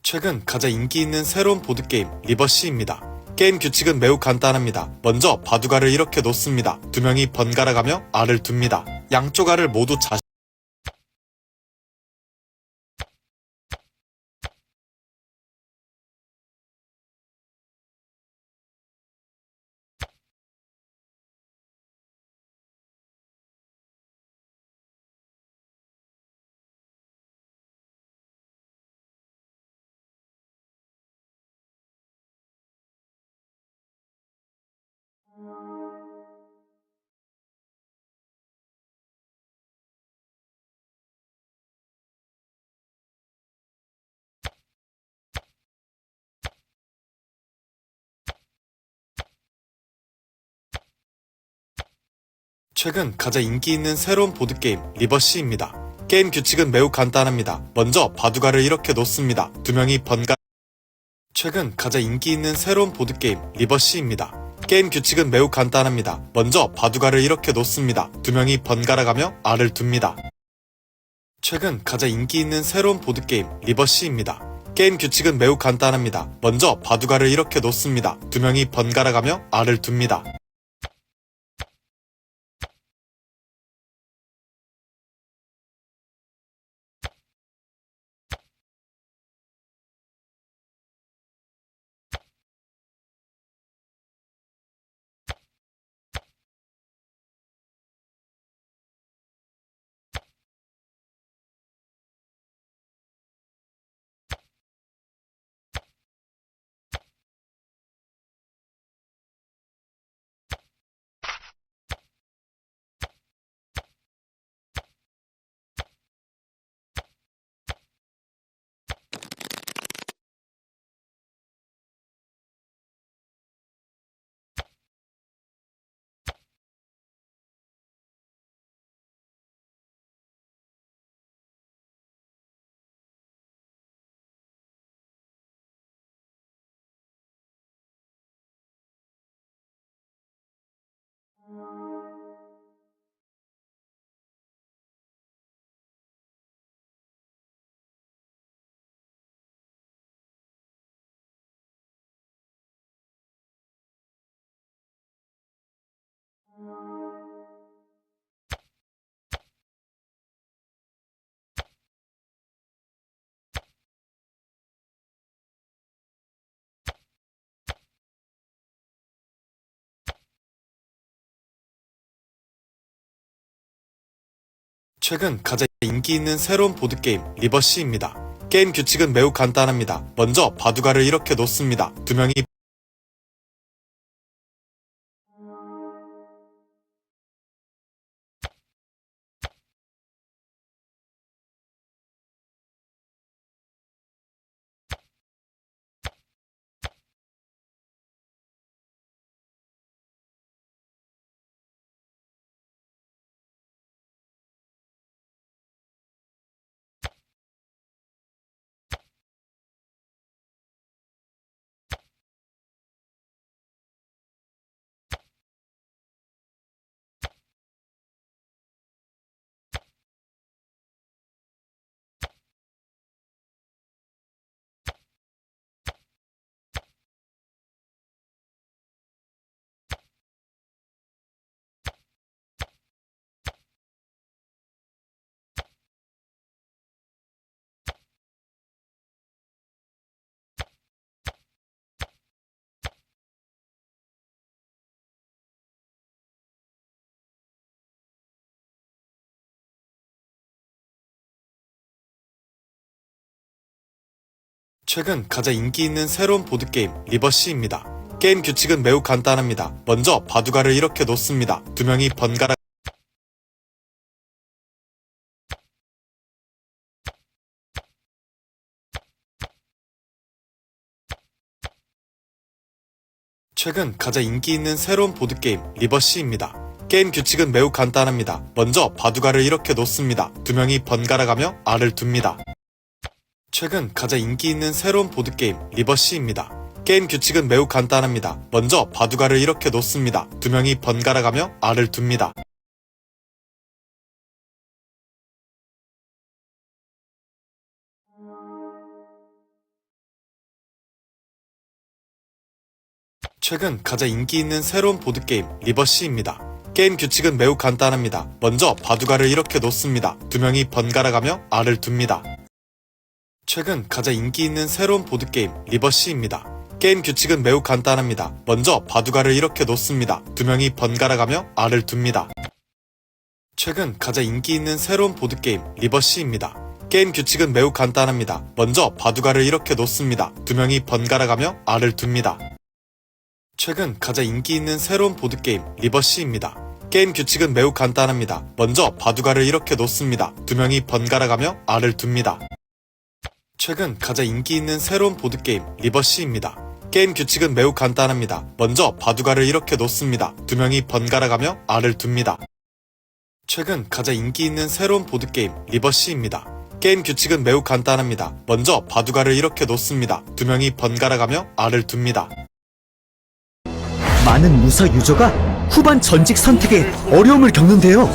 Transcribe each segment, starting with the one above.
최근 가장 인기 있는 새로운 보드게임 리버시입니다. 게임 규칙은 매우 간단합니다. 먼저 바둑알을 이렇게 놓습니다. 두 명이 번갈아 가며 알을 둡니다. 양쪽 알을 모두 최근 가장 인기 있는 새로운 보드게임 리버시입니다. 게임 규칙은 매우 간단합니다. 먼저 바둑알을 이렇게 놓습니다. 두 명이 최근 가장 인기 있는 새로운 보드게임 리버시입니다. 게임 규칙은 매우 간단합니다. 먼저 바둑알을 이렇게 놓습니다. 두 명이 번갈아 가며 알을 둡니다. 최근 가장 인기 있는 새로운 보드게임 리버시입니다. 게임 규칙은 매우 간단합니다. 먼저 바둑알을 이렇게 놓습니다. 두 명이 번갈아 가며 알을 둡니다. 최근 가장 인기 있는 새로운 보드게임 리버시입니다. 게임 규칙은 매우 간단합니다. 먼저 바둑알을 이렇게 놓습니다. 두 명이 최근 가장 인기 있는 새로운 보드게임 리버시입니다. 게임 규칙은 매우 간단합니다. 먼저 바둑알을 이렇게 놓습니다. 두 명이 번갈아 최근 가장 인기 있는 새로운 보드게임 리버시입니다. 게임 규칙은 매우 간단합니다. 먼저 바둑알을 이렇게 놓습니다. 두 명이 번갈아 가며 알을 둡니다. 최근 가장 인기 있는 새로운 보드게임 리버시입니다. 게임 규칙은 매우 간단합니다. 먼저 바둑알을 이렇게 놓습니다. 두 명이 번갈아 가며 알을 둡니다. 최근 가장 인기 있는 새로운 보드게임 리버시입니다. 게임 규칙은 매우 간단합니다. 먼저 바둑알을 이렇게 놓습니다. 두 명이 번갈아 가며 알을 둡니다. 최근 가장 인기 있는 새로운 보드게임 리버시입니다. 게임 규칙은 매우 간단합니다. 먼저 바둑알을 이렇게 놓습니다. 두 명이 번갈아 가며 알을 둡니다. 최근 가장 인기 있는 새로운 보드게임 리버시입니다. 게임 규칙은 매우 간단합니다. 먼저 바둑알을 이렇게 놓습니다. 두 명이 번갈아 가며 알을 둡니다. 최근 가장 인기 있는 새로운 보드게임 리버시입니다. 게임 규칙은 매우 간단합니다. 먼저 바둑알을 이렇게 놓습니다. 두 명이 번갈아 가며 알을 둡니다. 최근 가장 인기 있는 새로운 보드게임 리버시입니다. 게임 규칙은 매우 간단합니다. 먼저 바둑알을 이렇게 놓습니다. 두 명이 번갈아 가며 알을 둡니다. 최근 가장 인기 있는 새로운 보드게임 리버시입니다. 게임 규칙은 매우 간단합니다. 먼저 바둑알을 이렇게 놓습니다. 두 명이 번갈아 가며 알을 둡니다. 많은 무사 유저가 후반 전직 선택에 어려움을 겪는데요.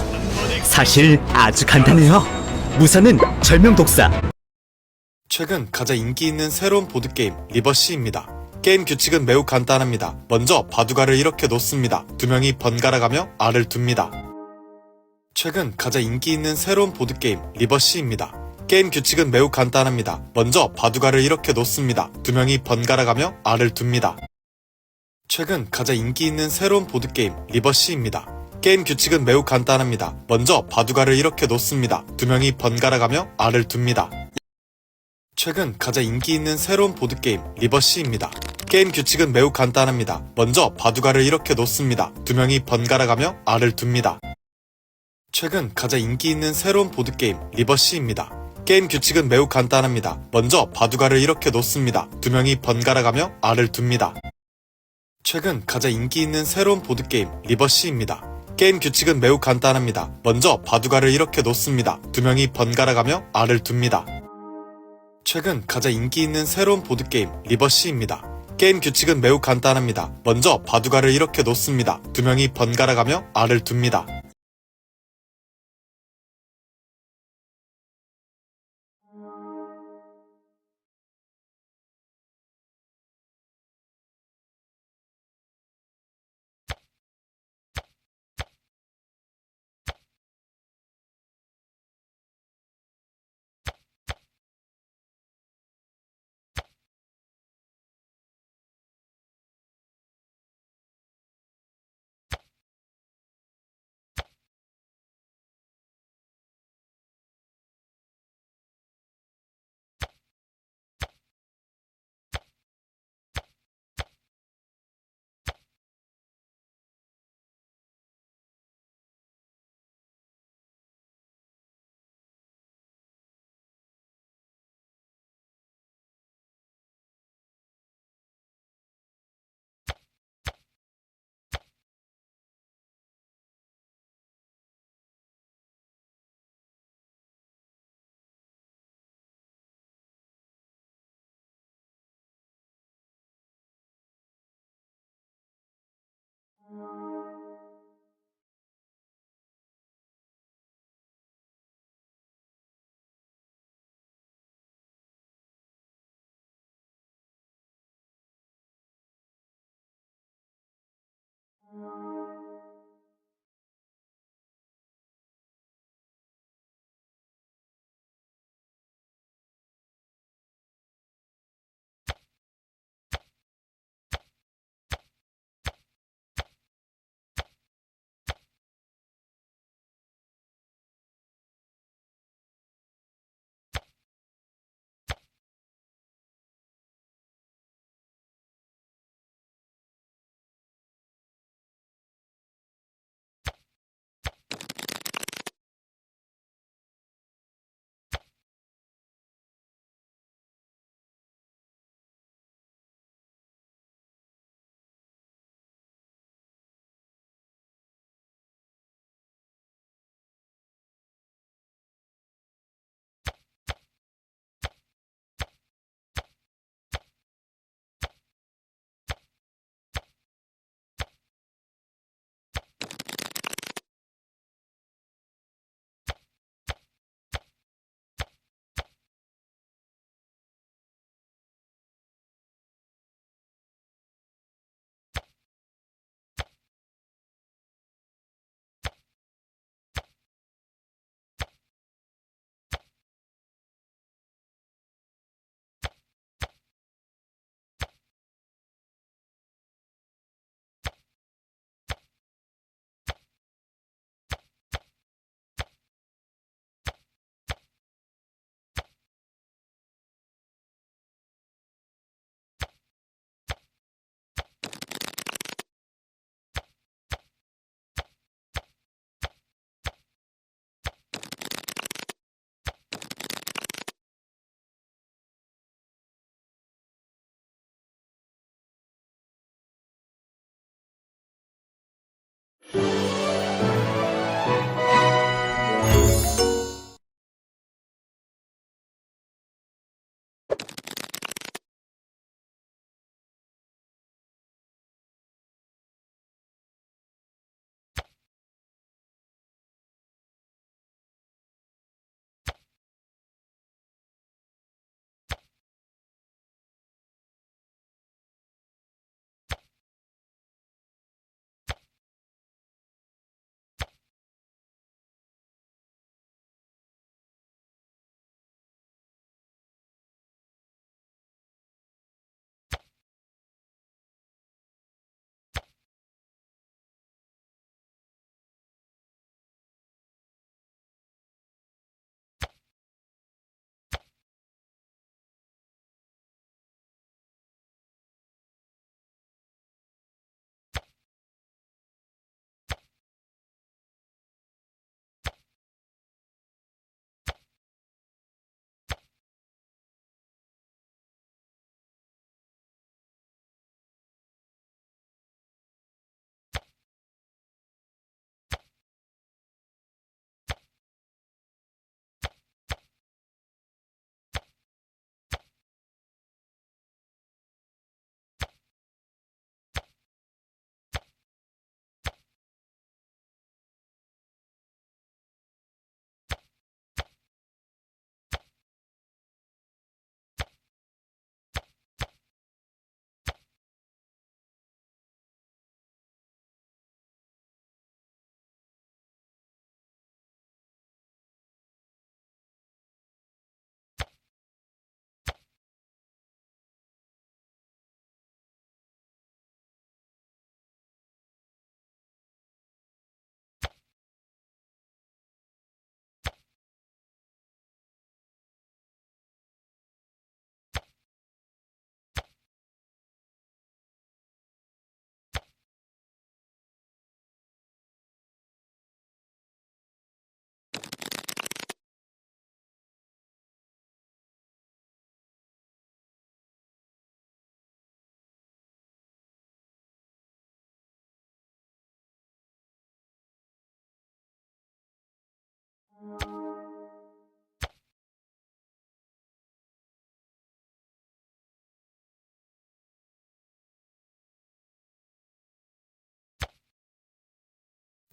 사실 아주 간단해요. 무사는 절명 독사. 최근 가장 인기 있는 새로운 보드게임 리버시입니다. 게임 규칙은 매우 간단합니다. 먼저 바둑알을 이렇게 놓습니다. 두 명이 번갈아 가며 알을 둡니다. 최근 가장 인기 있는 새로운 보드게임 리버시입니다. 게임 규칙은 매우 간단합니다. 먼저 바둑알을 이렇게 놓습니다. 두 명이 번갈아 가며 알을 둡니다. 최근 가장 인기 있는 새로운 보드게임 리버시입니다. 게임 규칙은 매우 간단합니다. 먼저 바둑알을 이렇게 놓습니다. 두 명이 번갈아 가며 알을 둡니다. 최근 가장 인기 있는 새로운 보드게임 리버시입니다. 게임 규칙은 매우 간단합니다. 먼저 바둑알을 이렇게 놓습니다. 두 명이 번갈아 가며 알을 둡니다. 최근 가장 인기 있는 새로운 보드게임 리버시입니다. 게임 규칙은 매우 간단합니다. 먼저 바둑알을 이렇게 놓습니다. 두 명이 번갈아 가며 알을 둡니다. 최근 가장 인기 있는 새로운 보드게임 리버시입니다. 게임 규칙은 매우 간단합니다. 먼저 바둑알을 이렇게 놓습니다. 두 명이 번갈아 가며 알을 둡니다. 최근 가장 인기 있는 새로운 보드게임 리버시입니다. 게임 규칙은 매우 간단합니다. 먼저 바둑알을 이렇게 놓습니다. 두 명이 번갈아 가며 알을 둡니다.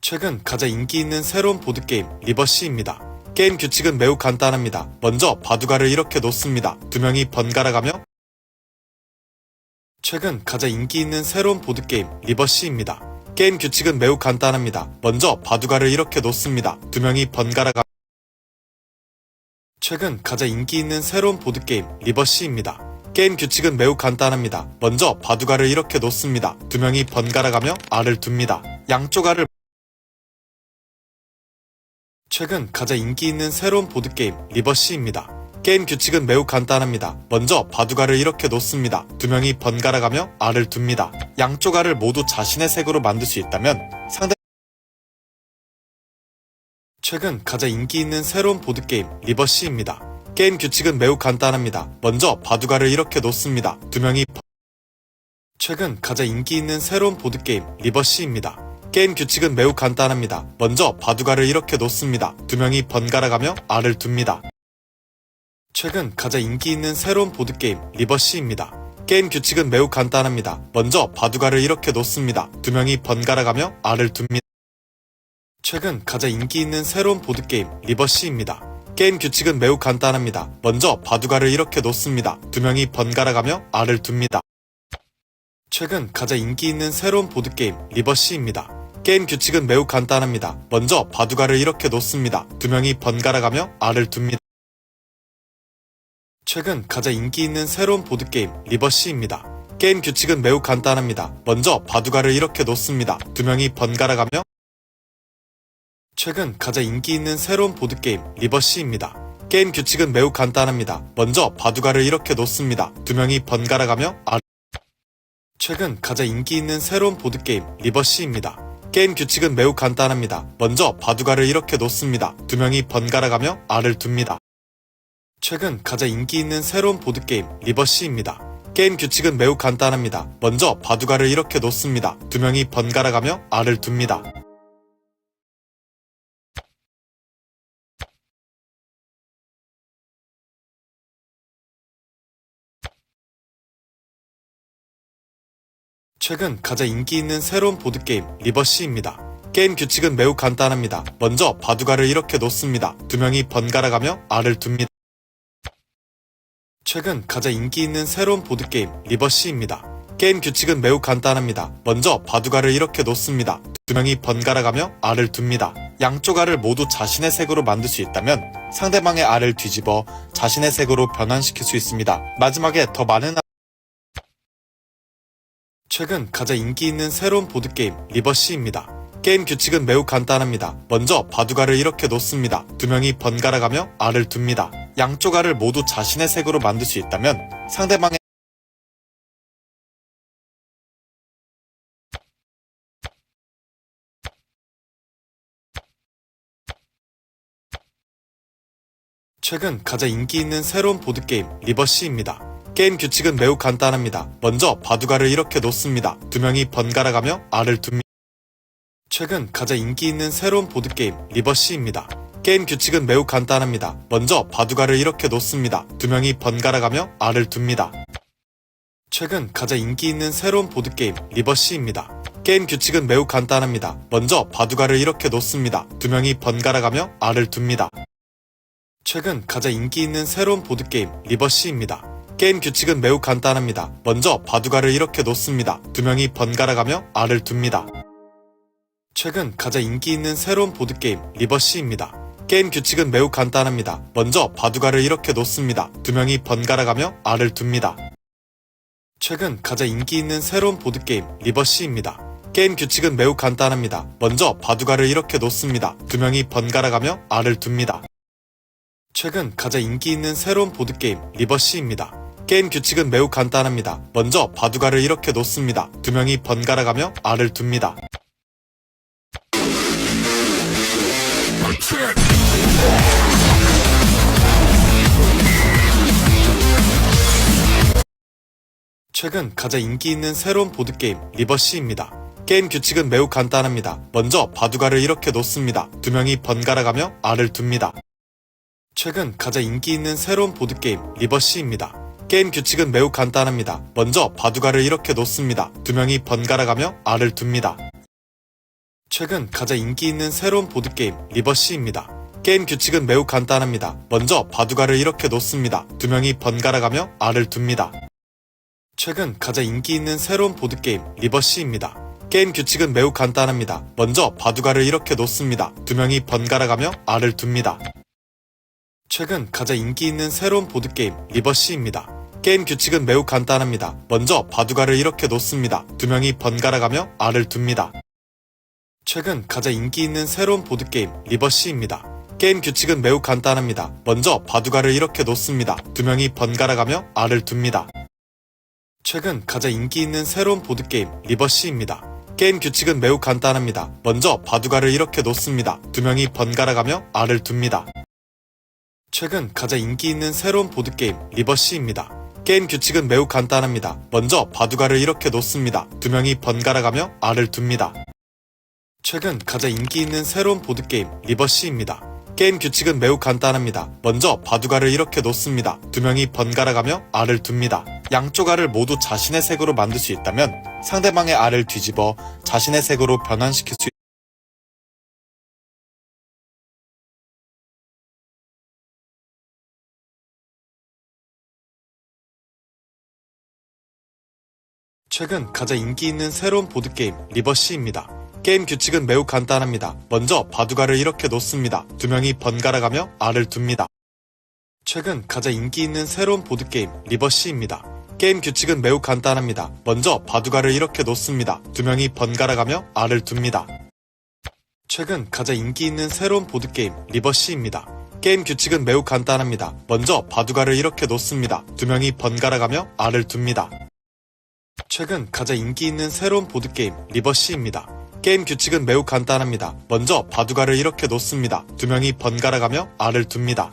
최근 가장 인기 있는 새로운 보드게임 리버시입니다. 게임 규칙은 매우 간단합니다. 먼저 바둑알을 이렇게 놓습니다. 두 명이 번갈아 가며 최근 가장 인기 있는 새로운 보드게임 리버시입니다. 게임 규칙은 매우 간단합니다. 먼저 바둑알을 이렇게 놓습니다. 두 명이 번갈아 가며 최근 가장 인기 있는 새로운 보드게임 리버시입니다. 게임 규칙은 매우 간단합니다. 먼저 바둑알을 이렇게 놓습니다. 두 명이 번갈아 가며 알을 둡니다. 양쪽 알을 최근 가장 인기 있는 새로운 보드게임 리버시입니다. 게임 규칙은 매우 간단합니다. 먼저 바둑알을 이렇게 놓습니다. 두 명이 번갈아 가며 알을 둡니다. 양쪽 알을 모두 자신의 색으로 만들 수 있다면 상대 최근 가장 인기 있는 새로운 보드게임 리버시입니다. 게임 규칙은 매우 간단합니다. 먼저 바둑알을 이렇게 놓습니다. 두 명이 최근 가장 인기 있는 새로운 보드게임 리버시입니다. 게임 규칙은 매우 간단합니다. 먼저 바둑알을 이렇게 놓습니다. 두 명이 번갈아 가며 알을 둡니다. 최근 가장 인기 있는 새로운 보드게임 리버시입니다. 게임 규칙은 매우 간단합니다. 먼저 바둑알을 이렇게 놓습니다. 두 명이 번갈아 가며 알을 둡니다. 최근 가장 인기 있는 새로운 보드게임 리버시입니다. 게임 규칙은 매우 간단합니다. 먼저 바둑알을 이렇게 놓습니다. 두 명이 번갈아 가며 알을 둡니다. 최근 가장 인기 있는 새로운 보드게임 리버시입니다. 게임 규칙은 매우 간단합니다. 먼저 바둑알을 이렇게 놓습니다. 두 명이 번갈아 가며 알을 둡니다. 최근 가장 인기 있는 새로운 보드게임 리버시입니다. 게임 규칙은 매우 간단합니다. 먼저 바둑알을 이렇게 놓습니다. 두 명이 번갈아 가며 최근 가장 인기 있는 새로운 보드게임 리버시입니다. 게임 규칙은 매우 간단합니다. 먼저 바둑알을 이렇게 놓습니다. 두 명이 번갈아 가며 최근 가장 인기 있는 새로운 보드게임 리버시입니다. 게임 규칙은 매우 간단합니다. 먼저 바둑알을 이렇게 놓습니다. 두 명이 번갈아 가며 알을 둡니다. 최근 가장 인기 있는 새로운 보드게임 리버시입니다. 게임 규칙은 매우 간단합니다. 먼저 바둑알을 이렇게 놓습니다. 두 명이 번갈아 가며 알을 둡니다. 최근 가장 인기 있는 새로운 보드게임 리버시입니다. 게임 규칙은 매우 간단합니다. 먼저 바둑알을 이렇게 놓습니다. 두 명이 번갈아 가며 알을 둡니다. 최근 가장 인기 있는 새로운 보드게임 리버시입니다. 게임 규칙은 매우 간단합니다. 먼저 바둑알을 이렇게 놓습니다. 두 명이 번갈아 가며 알을 둡니다. 양쪽 알을 모두 자신의 색으로 만들 수 있다면 상대방의 알을 뒤집어 자신의 색으로 변환시킬 수 있습니다. 마지막에 더 많은 최근 가장 인기 있는 새로운 보드게임 리버시입니다. 게임 규칙은 매우 간단합니다. 먼저 바둑알을 이렇게 놓습니다. 두 명이 번갈아 가며 알을 둡니다. 양쪽 알을 모두 자신의 색으로 만들 수 있다면 상대방의 최근 가장 인기 있는 새로운 보드게임 리버시입니다. 게임 규칙은 매우 간단합니다. 먼저 바둑알을 이렇게 놓습니다. 두 명이 번갈아 가며 알을 둡니다. 최근 가장 인기 있는 새로운 보드게임 리버시입니다. 게임 규칙은 매우 간단합니다. 먼저 바둑알을 이렇게 놓습니다. 두 명이 번갈아 가며 알을 둡니다. 최근 가장 인기 있는 새로운 보드게임 리버시입니다. 게임 규칙은 매우 간단합니다. 먼저 바둑알을 이렇게 놓습니다. 두 명이 번갈아 가며 알을 둡니다. 최근 가장 인기 있는 새로운 보드게임 리버시입니다. 게임 규칙은 매우 간단합니다. 먼저 바둑알을 이렇게 놓습니다. 두 명이 번갈아 가며 알을 둡니다. 최근 가장 인기 있는 새로운 보드게임 리버시입니다. 게임 규칙은 매우 간단합니다. 먼저 바둑알을 이렇게 놓습니다. 두 명이 번갈아 가며 알을 둡니다. 최근 가장 인기 있는 새로운 보드게임 리버시입니다. 게임 규칙은 매우 간단합니다. 먼저 바둑알을 이렇게 놓습니다. 두 명이 번갈아 가며 알을 둡니다. 최근 가장 인기 있는 새로운 보드게임 리버시입니다. 게임 규칙은 매우 간단합니다. 먼저 바둑알을 이렇게 놓습니다. 두 명이 번갈아 가며 알을 둡니다. 최근 가장 인기 있는 새로운 보드게임 리버시입니다. 게임 규칙은 매우 간단합니다. 먼저 바둑알을 이렇게 놓습니다. 두 명이 번갈아 가며 알을 둡니다. 최근 가장 인기 있는 새로운 보드게임 리버시입니다. 게임 규칙은 매우 간단합니다. 먼저 바둑알을 이렇게 놓습니다. 두 명이 번갈아 가며 알을 둡니다. 최근 가장 인기 있는 새로운 보드게임 리버시입니다. 게임 규칙은 매우 간단합니다. 먼저 바둑알을 이렇게 놓습니다. 두 명이 번갈아 가며 알을 둡니다. 최근 가장 인기 있는 새로운 보드게임 리버시입니다. 게임 규칙은 매우 간단합니다. 먼저 바둑알을 이렇게 놓습니다. 두 명이 번갈아 가며 알을 둡니다. 최근 가장 인기 있는 새로운 보드게임 리버시입니다. 게임 규칙은 매우 간단합니다. 먼저 바둑알을 이렇게 놓습니다. 두 명이 번갈아 가며 알을 둡니다. 최근 가장 인기 있는 새로운 보드게임 리버시입니다. 게임 규칙은 매우 간단합니다. 먼저 바둑알을 이렇게 놓습니다. 두 명이 번갈아 가며 알을 둡니다. 최근 가장 인기 있는 새로운 보드게임 리버시입니다. 게임 규칙은 매우 간단합니다. 먼저 바둑알을 이렇게 놓습니다. 두 명이 번갈아 가며 알을 둡니다. 최근 가장 인기 있는 새로운 보드게임 리버시입니다. 게임 규칙은 매우 간단합니다. 먼저 바둑알을 이렇게 놓습니다. 두 명이 번갈아 가며 알을 둡니다. 최근 가장 인기 있는 새로운 보드게임 리버시입니다. 게임 규칙은 매우 간단합니다. 먼저 바둑알을 이렇게 놓습니다. 두 명이 번갈아 가며 알을 둡니다. 양쪽 알을 모두 자신의 색으로 만들 수 있다면 상대방의 알을 뒤집어 자신의 색으로 변환시킬 수 최근 가장 인기 있는 새로운 보드게임 리버시입니다. 게임 규칙은 매우 간단합니다. 먼저 바둑알을 이렇게 놓습니다. 두 명이 번갈아 가며 알을 둡니다. 최근 가장 인기 있는 새로운 보드게임 리버시입니다. 게임 규칙은 매우 간단합니다. 먼저 바둑알을 이렇게 놓습니다. 두 명이 번갈아 가며 알을 둡니다. 최근 가장 인기 있는 새로운 보드게임 리버시입니다. 게임 규칙은 매우 간단합니다. 먼저 바둑알을 이렇게 놓습니다. 두 명이 번갈아 가며 알을 둡니다. 최근 가장 인기 있는 새로운 보드게임 리버시입니다. 게임 규칙은 매우 간단합니다. 먼저 바둑알을 이렇게 놓습니다. 두 명이 번갈아 가며 알을 둡니다.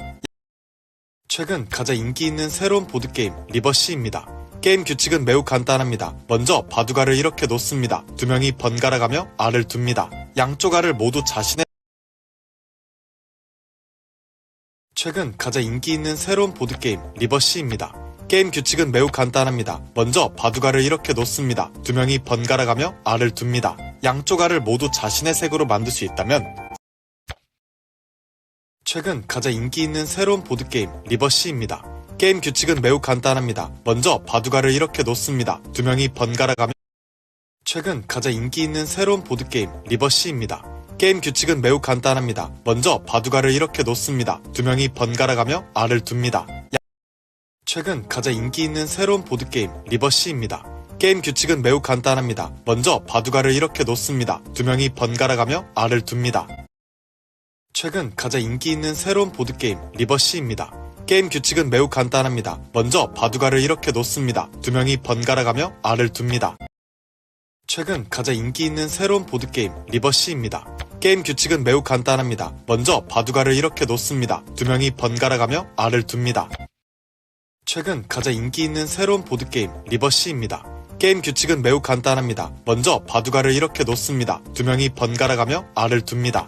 최근 가장 인기 있는 새로운 보드게임 리버시입니다. 게임 규칙은 매우 간단합니다. 먼저 바둑알을 이렇게 놓습니다. 두 명이 번갈아 가며 알을 둡니다. 양쪽 알을 모두 자신의 최근 가장 인기 있는 새로운 보드게임 리버시입니다. 게임 규칙은 매우 간단합니다. 먼저 바둑알을 이렇게 놓습니다. 두 명이 번갈아 가며 알을 둡니다. 양쪽 알을 모두 자신의 색으로 만들 수 있다면 최근 가장 인기 있는 새로운 보드게임 리버시입니다. 게임 규칙은 매우 간단합니다. 먼저 바둑알을 이렇게 놓습니다. 두 명이 번갈아 가며 최근 가장 인기 있는 새로운 보드게임 리버시입니다. 게임 규칙은 매우 간단합니다. 먼저 바둑알을 이렇게 놓습니다. 두 명이 번갈아 가며 알을 둡니다. 최근 가장 인기 있는 새로운 보드게임 리버시입니다. 게임 규칙은 매우 간단합니다. 먼저 바둑알을 이렇게 놓습니다. 두 명이 번갈아 가며 알을 둡니다. 최근 가장 인기 있는 새로운 보드게임 리버시입니다. 게임 규칙은 매우 간단합니다. 먼저 바둑알을 이렇게 놓습니다. 두 명이 번갈아 가며 알을 둡니다. 최근 가장 인기 있는 새로운 보드게임 리버시입니다. 게임 규칙은 매우 간단합니다. 먼저 바둑알을 이렇게 놓습니다. 두 명이 번갈아 가며 알을 둡니다. 최근 가장 인기 있는 새로운 보드게임 리버시입니다. 게임 규칙은 매우 간단합니다. 먼저 바둑알을 이렇게 놓습니다. 두 명이 번갈아 가며 알을 둡니다.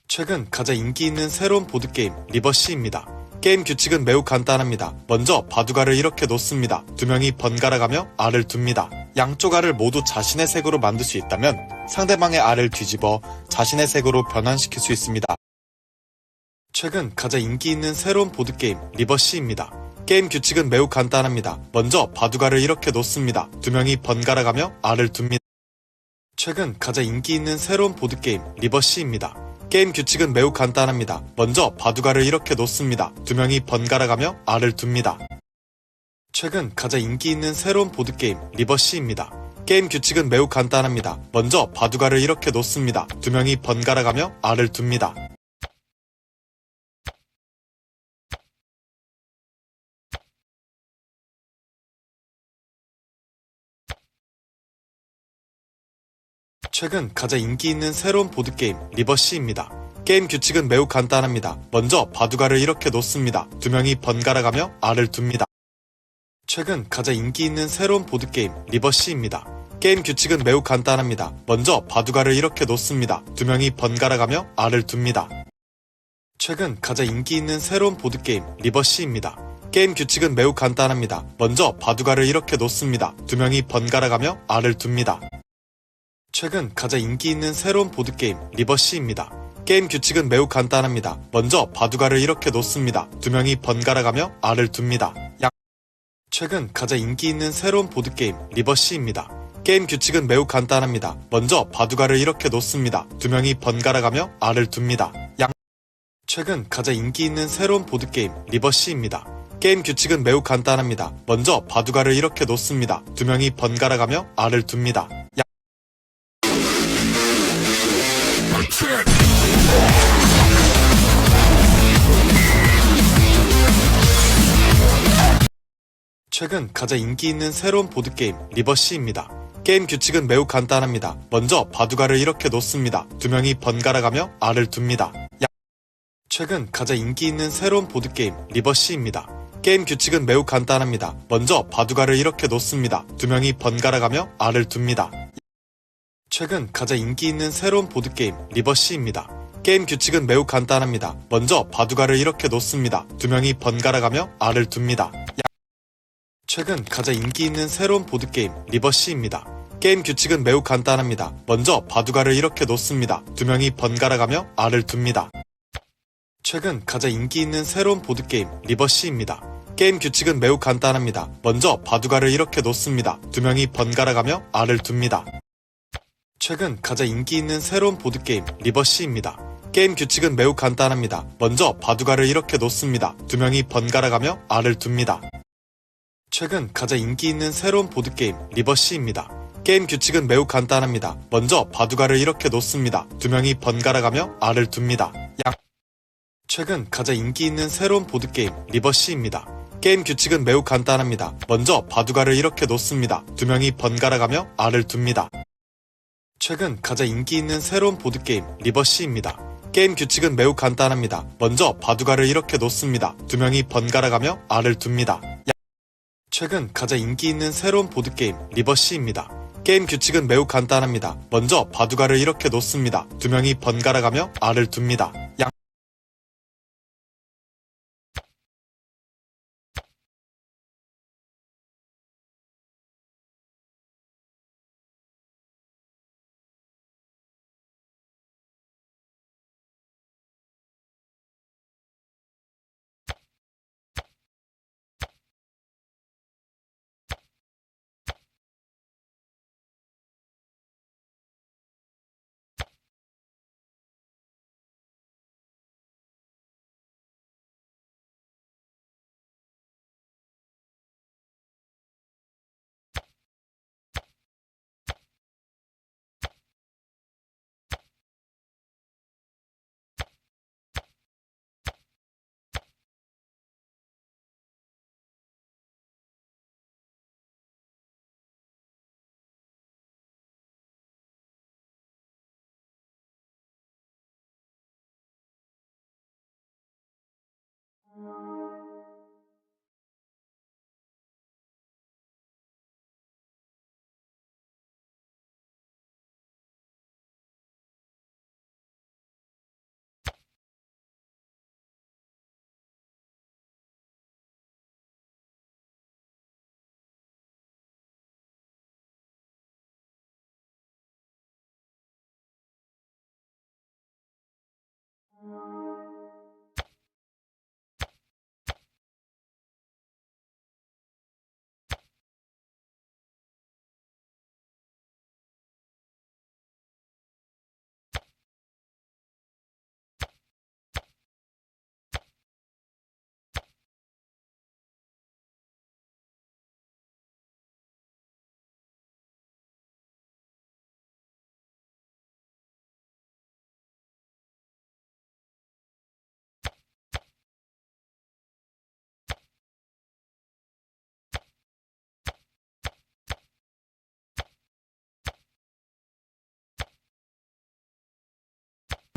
최근 가장 인기 있는 새로운 보드게임 리버시입니다. 게임 규칙은 매우 간단합니다. 먼저 바둑알을 이렇게 놓습니다. 두 명이 번갈아 가며 알을 둡니다. 양쪽 알을 모두 자신의 색으로 만들 수 있다면 상대방의 알을 뒤집어 자신의 색으로 변환시킬 수 있습니다. 최근 가장 인기 있는 새로운 보드게임 리버시입니다. 게임 규칙은 매우 간단합니다. 먼저 바둑알을 이렇게 놓습니다. 두 명이 번갈아 가며 알을 둡니다. 최근 가장 인기 있는 새로운 보드게임 리버시입니다. 게임 규칙은 매우 간단합니다. 먼저 바둑알을 이렇게 놓습니다. 두 명이 번갈아 가며 알을 둡니다. 최근 가장 인기 있는 새로운 보드게임 리버시입니다. 게임 규칙은 매우 간단합니다. 먼저 바둑알을 이렇게 놓습니다. 두 명이 번갈아 가며 알을 둡니다. 최근 가장 인기 있는 새로운 보드게임 리버시입니다. 게임 규칙은 매우 간단합니다. 먼저 바둑알을 이렇게 놓습니다. 두 명이 번갈아 가며 알을 둡니다. 최근 가장 인기 있는 새로운 보드게임 리버시입니다. 게임 규칙은 매우 간단합니다. 먼저 바둑알을 이렇게 놓습니다. 두 명이 번갈아 가며 알을 둡니다. 최근 가장 인기 있는 새로운 보드게임 리버시입니다. 게임 규칙은 매우 간단합니다. 먼저 바둑알을 이렇게 놓습니다. 두 명이 번갈아 가며 알을 둡니다. 최근 가장 인기 있는 새로운 보드게임 리버시입니다. 게임 규칙은 매우 간단합니다. 먼저 바둑알을 이렇게 놓습니다. 두 명이 번갈아 가며 알을 둡니다. 최근 가장 인기 있는 새로운 보드게임 리버시입니다. 게임 규칙은 매우 간단합니다. 먼저 바둑알을 이렇게 놓습니다. 두 명이 번갈아 가며 알을 둡니다. 최근 가장 인기 있는 새로운 보드게임 리버시입니다. 게임 규칙은 매우 간단합니다. 먼저 바둑알을 이렇게 놓습니다. 두 명이 번갈아 가며 알을 둡니다. 최근 가장 인기 있는 새로운 보드게임 리버시입니다. 게임 규칙은 매우 간단합니다. 먼저 바둑알을 이렇게 놓습니다. 두 명이 번갈아 가며 알을 둡니다. 최근 가장 인기 있는 새로운 보드게임 리버시입니다. 게임 규칙은 매우 간단합니다. 먼저 바둑알을 이렇게 놓습니다. 두 명이 번갈아 가며 알을 둡니다. 최근 가장 인기 있는 새로운 보드게임 리버시입니다. 게임 규칙은 매우 간단합니다. 먼저 바둑알을 이렇게 놓습니다. 두 명이 번갈아 가며 알을 둡니다. 최근 가장 인기 있는 새로운 보드게임 리버시입니다. 게임 규칙은 매우 간단합니다. 먼저 바둑알을 이렇게 놓습니다. 두 명이 번갈아 가며 알을 둡니다. 최근 가장 인기 있는 새로운 보드게임 리버시입니다. 게임 규칙은 매우 간단합니다. 먼저 바둑알을 이렇게 놓습니다. 두 명이 번갈아 가며 알을 둡니다. 최근 가장 인기 있는 새로운 보드게임 리버시입니다. 게임 규칙은 매우 간단합니다. 먼저 바둑알을 이렇게 놓습니다. 두 명이 번갈아 가며 알을 둡니다. 최근 가장 인기 있는 새로운 보드게임 리버시입니다. 게임 규칙은 매우 간단합니다. 먼저 바둑알을 이렇게 놓습니다. 두 명이 번갈아 가며 알을 둡니다. 최근 가장 인기 있는 새로운 보드게임 리버시입니다. 게임 규칙은 매우 간단합니다. 먼저 바둑알을 이렇게 놓습니다. 두 명이 번갈아 가며 알을 둡니다. 최근 가장 인기 있는 새로운 보드게임 리버시입니다. 게임 규칙은 매우 간단합니다. 먼저 바둑알을 이렇게 놓습니다. 두 명이 번갈아 가며 알을 둡니다. 최근 가장 인기 있는 새로운 보드게임 리버시입니다. 게임 규칙은 매우 간단합니다. 먼저 바둑알을 이렇게 놓습니다. 두 명이 번갈아 가며 알을 둡니다.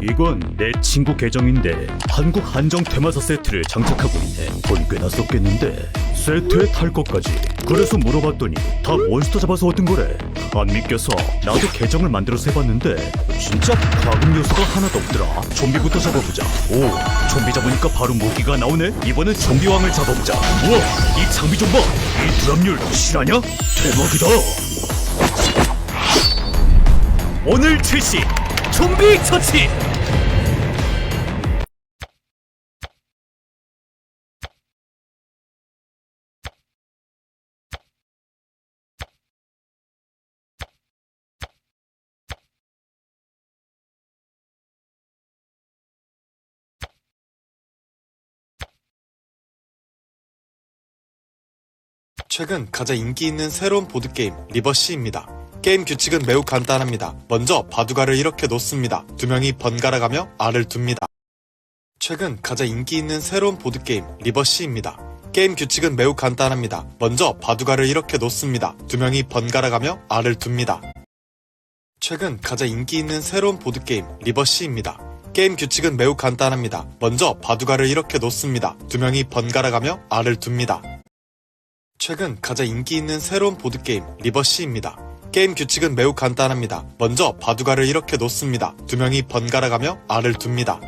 이건 내 친구 계정인데 한국 한정 테마사 세트를 장착하고 있네. 돈 꽤나 썼겠는데 세트에 탈 것까지. 그래서 물어봤더니 다 몬스터 잡아서 얻은 거래. 안 믿겨서 나도 계정을 만들어서 해봤는데 진짜 과금 요소가 하나도 없더라. 좀비부터 잡아보자. 오, 좀비 잡으니까 바로 무기가 나오네. 이번엔 좀비왕을 잡아보자. 우와, 이 장비 좀 봐. 이 드랍률 실화냐? 대박이다. 오늘 출시 좀비 처치. 최근 가장 인기 있는 새로운 보드게임 리버시입니다. 게임 규칙은 매우 간단합니다. 먼저 바둑알을 이렇게 놓습니다. 두 명이 번갈아가며 알을 둡니다. 최근 가장 인기 있는 새로운 보드게임 리버시입니다. 게임 규칙은 매우 간단합니다. 먼저 바둑알을 이렇게 놓습니다. 두 명이 번갈아가며 알을 둡니다. 최근 가장 인기 있는 새로운 보드게임 리버시입니다. 게임 규칙은 매우 간단합니다. 먼저 바둑알을 이렇게 놓습니다. 두 명이 번갈아가며 알을 둡니다. 최근 가장 인기 있는 새로운 보드게임 리버시입니다. 게임 규칙은 매우 간단합니다. 먼저 바둑알을 이렇게 놓습니다. 두 명이 번갈아가며 알을 둡니다.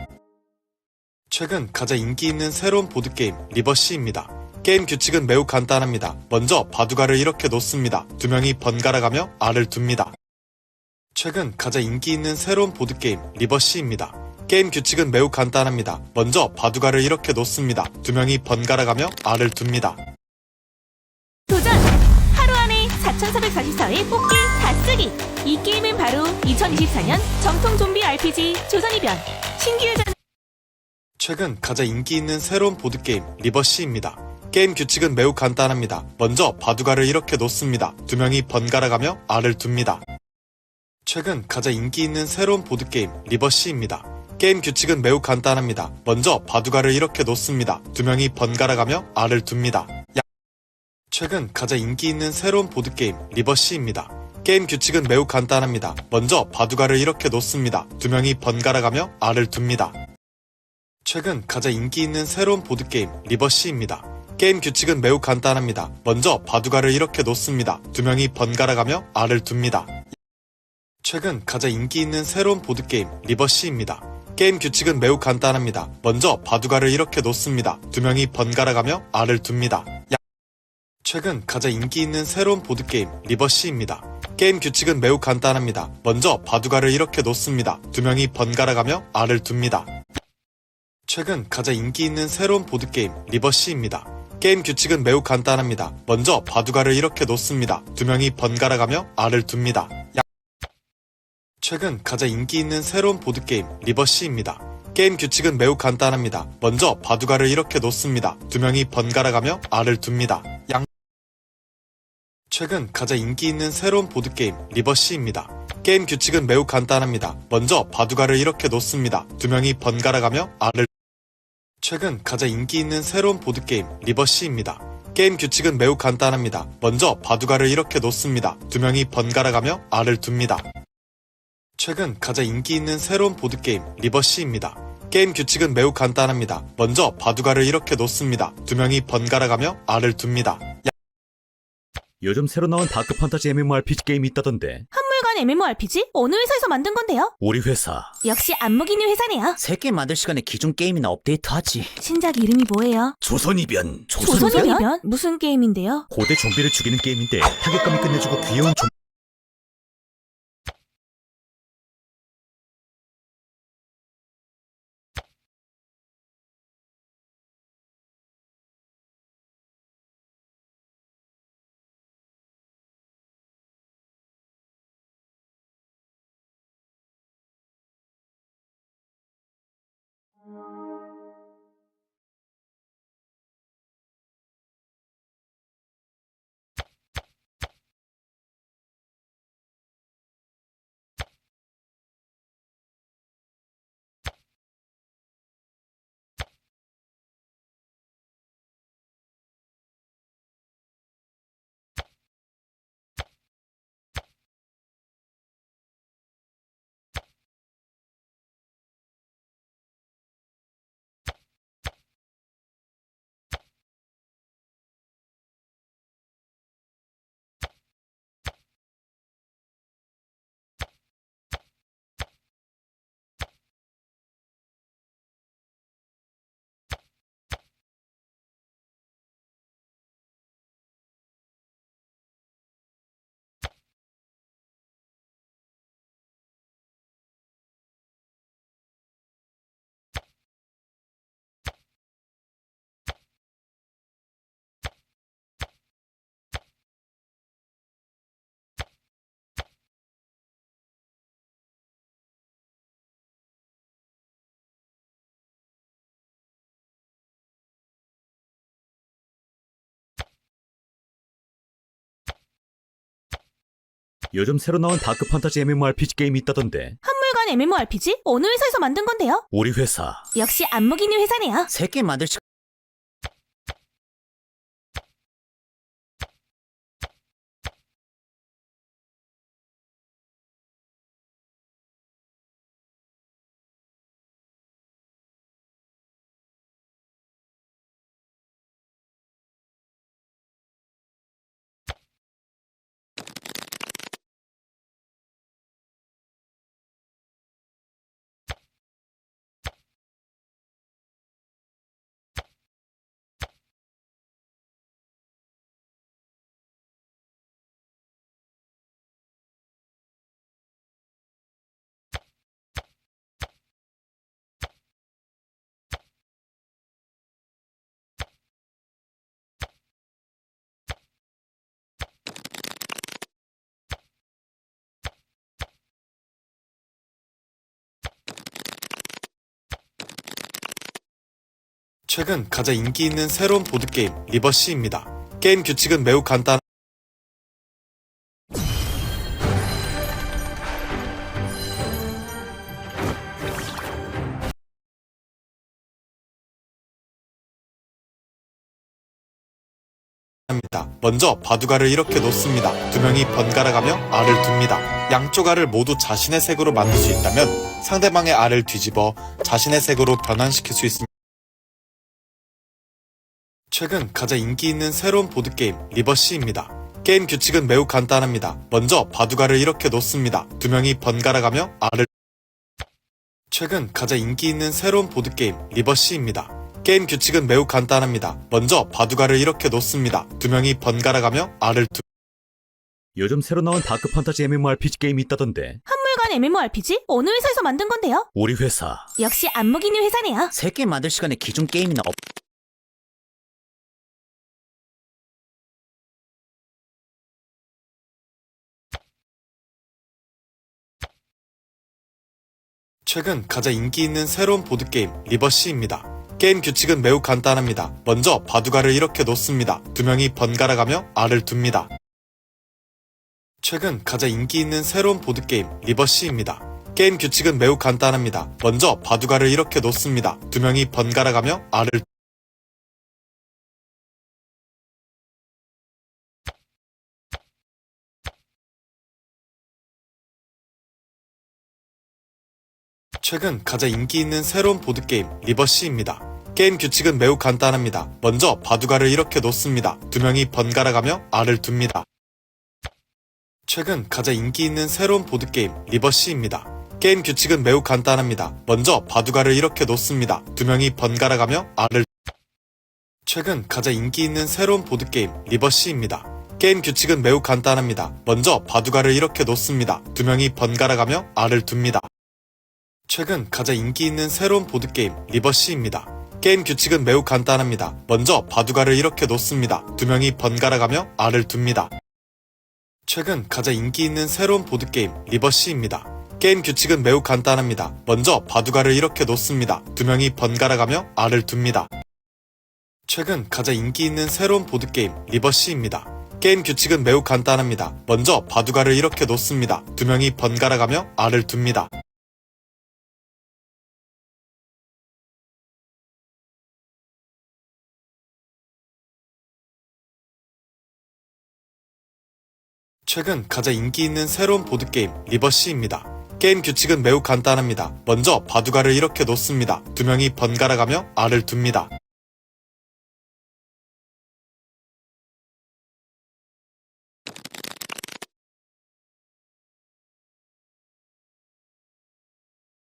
최근 가장 인기 있는 새로운 보드게임 리버시입니다. 게임 규칙은 매우 간단합니다. 먼저 바둑알을 이렇게 놓습니다. 두 명이 번갈아가며 알을 둡니다. 최근 가장 인기 있는 새로운 보드게임 리버시입니다. 게임 규칙은 매우 간단합니다. 먼저 바둑알을 이렇게 놓습니다. 두 명이 번갈아가며 알을 둡니다. 도전! 하루 안에 4,444회 뽑기 다 쓰기! 이 게임은 바로 2024년 정통 좀비 RPG 조선이변 신규 유저 최근 가장 인기 있는 새로운 보드게임 리버시입니다. 게임 규칙은 매우 간단합니다. 먼저 바둑알을 이렇게 놓습니다. 두 명이 번갈아가며 알을 둡니다. 최근 가장 인기 있는 새로운 보드게임 리버시입니다. 게임 규칙은 매우 간단합니다. 먼저 바둑알을 이렇게 놓습니다. 두 명이 번갈아가며 알을 둡니다. 최근 가장 인기 있는 새로운 보드게임 리버시입니다. 게임 규칙은 매우 간단합니다. 먼저 바둑알을 이렇게 놓습니다. 두 명이 번갈아가며 알을 둡니다. 최근 가장 인기 있는 새로운 보드게임 리버시입니다. 게임 규칙은 매우 간단합니다. 먼저 바둑알을 이렇게 놓습니다. 두 명이 번갈아가며 알을 둡니다. 최근 가장 인기 있는 새로운 보드게임 리버시입니다. 게임 규칙은 매우 간단합니다. 먼저 바둑알을 이렇게 놓습니다. 두 명이 번갈아가며 알을 둡니다. 최근 가장 인기 있는 새로운 보드게임 리버시입니다. 게임 규칙은 매우 간단합니다. 먼저 바둑알을 이렇게 놓습니다. 두 명이 번갈아가며 알을 둡니다. 최근 가장 인기 있는 새로운 보드게임 리버시입니다. 게임 규칙은 매우 간단합니다. 먼저 바둑알을 이렇게 놓습니다. 두 명이 번갈아가며 알을 둡니다. 최근 가장 인기 있는 새로운 보드게임 리버시입니다. 게임 규칙은 매우 간단합니다. 먼저 바둑알을 이렇게 놓습니다. 두 명이 번갈아가며 알을 둡니다. 최근 가장 인기 있는 새로운 보드게임 리버시입니다. 게임 규칙은 매우 간단합니다. 먼저 바둑알을 이렇게 놓습니다. 두 명이 번갈아가며 알을 최근 가장 인기 있는 새로운 보드게임 리버시입니다. 게임 규칙은 매우 간단합니다. 먼저 바둑알을 이렇게 놓습니다. 두 명이 번갈아가며 알을 둡니다. 최근 가장 인기 있는 새로운 보드게임 리버시입니다. 게임 규칙은 매우 간단합니다. 먼저 바둑알을 이렇게 놓습니다. 두 명이 번갈아가며 알을 둡니다. 요즘 새로 나온 다크 판타지 MMORPG 게임이 있다던데. 한물간 MMORPG? 어느 회사에서 만든 건데요? 우리 회사. 역시 안목있는 회사네요. 새 게임 만들 시간에 기존 게임이나 업데이트하지. 신작 이름이 뭐예요? 조선이변. 조선이변? 무슨 게임인데요? 고대 좀비를 죽이는 게임인데 타격감이 끝내주고 귀여운 좀 요즘 새로 나온 다크 판타지 MMORPG 게임이 있다던데. 한물간 MMORPG? 어느 회사에서 만든 건데요? 우리 회사. 역시 안목이님 회사네요. 새 게임 만들 시간 최근 가장 인기 있는 새로운 보드게임 리버시입니다. 게임 규칙은 매우 간단 합니다. 먼저 바둑알을 이렇게 놓습니다. 두 명이 번갈아 가며 알을 둡니다. 양쪽 알을 모두 자신의 색으로 만들 수 있다면 상대방의 알을 뒤집어 자신의 색으로 변환시킬 수 있습니다. 최근 가장 인기 있는 새로운 보드게임 리버시입니다. 게임 규칙은 매우 간단합니다. 먼저 바둑알을 이렇게 놓습니다. 두 명이 번갈아 가며 알을 최근 가장 인기 있는 새로운 보드게임 리버시입니다. 게임 규칙은 매우 간단합니다. 먼저 바둑알을 이렇게 놓습니다. 두 명이 번갈아 가며 알을 요즘 새로 나온 다크 판타지 MMORPG 게임이 있다던데. 한물간 MMORPG? 어느 회사에서 만든 건데요? 우리 회사. 역시 안목이님 회사네요. 새 게임 만들 시간에 기존 게임이나 최근 가장 인기 있는 새로운 보드게임 리버시입니다. 게임 규칙은 매우 간단합니다. 먼저 바둑알을 이렇게 놓습니다. 두 명이 번갈아 가며 알을 둡니다. 최근 가장 인기 있는 새로운 보드게임 리버시입니다. 게임 규칙은 매우 간단합니다. 먼저 바둑알을 이렇게 놓습니다. 두 명이 번갈아 가며 알을 최근 가장 인기 있는 새로운 보드게임 리버시입니다. 게임 규칙은 매우 간단합니다. 먼저 바둑알을 이렇게 놓습니다. 두 명이 번갈아 가며 알을 둡니다. 최근 가장 인기 있는 새로운 보드게임 리버시입니다. 게임 규칙은 매우 간단합니다. 먼저 바둑알을 이렇게 놓습니다. 두 명이 번갈아 가며 알을 최근 가장 인기 있는 새로운 보드게임 리버시입니다. 게임 규칙은 매우 간단합니다. 먼저 바둑알을 이렇게 놓습니다. 두 명이 번갈아 가며 알을 둡니다. 최근 가장 인기 있는 새로운 보드게임 리버시입니다. 게임 규칙은 매우 간단합니다. 먼저 바둑알을 이렇게 놓습니다. 두 명이 번갈아 가며 알을 둡니다. 최근 가장 인기 있는 새로운 보드게임 리버시입니다. 게임 규칙은 매우 간단합니다. 먼저 바둑알을 이렇게 놓습니다. 두 명이 번갈아 가며 알을 둡니다. 최근 가장 인기 있는 새로운 보드게임 리버시입니다. 게임 규칙은 매우 간단합니다. 먼저 바둑알을 이렇게 놓습니다. 두 명이 번갈아 가며 알을 둡니다. 최근 가장 인기 있는 새로운 보드게임 리버시입니다. 게임 규칙은 매우 간단합니다. 먼저 바둑알을 이렇게 놓습니다. 두 명이 번갈아 가며 알을 둡니다.